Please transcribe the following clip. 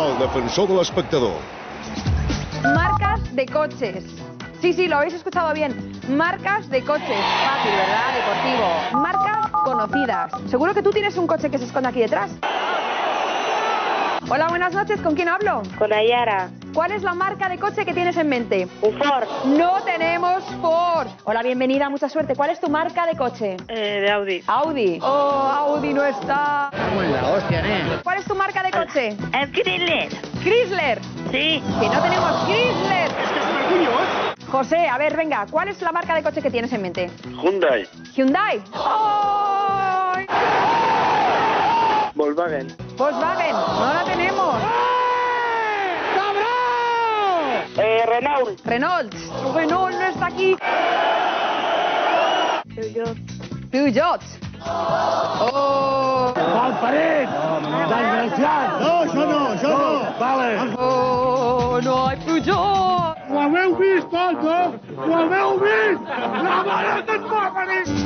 el defensor de l'espectador. Marcas de coches. Sí, sí, lo habéis escuchado bien. Marcas de coches. Fácil, ¿verdad? Deportivo. Marcas conocidas. Seguro que tú tienes un coche que se esconde aquí detrás. Hola, buenas noches. ¿Con quién hablo? Con Ayara. ¿Cuál es la marca de coche que tienes en mente? Un Ford. No tenemos Ford. Hola, bienvenida, mucha suerte. ¿Cuál es tu marca de coche? De Audi. Audi. Oh, Audi no está. Vamos en la hostia, ¿Cuál es tu marca de coche? El Chrysler. Chrysler. Sí. Que no tenemos Chrysler. José, a ver, venga, ¿cuál es la marca de coche que tienes en mente? Hyundai. Hyundai. ¡Ay! Volkswagen. Volkswagen, no la tenemos. Renault. Renault. Renault no está aquí. Peugeot. Peugeot. Oh. Malparit! Desgraciat! No, això no! Vale. Oh, no hay Peugeot. Ho haveu vist, tots, no? Ho haveu vist! La mare que et va venir!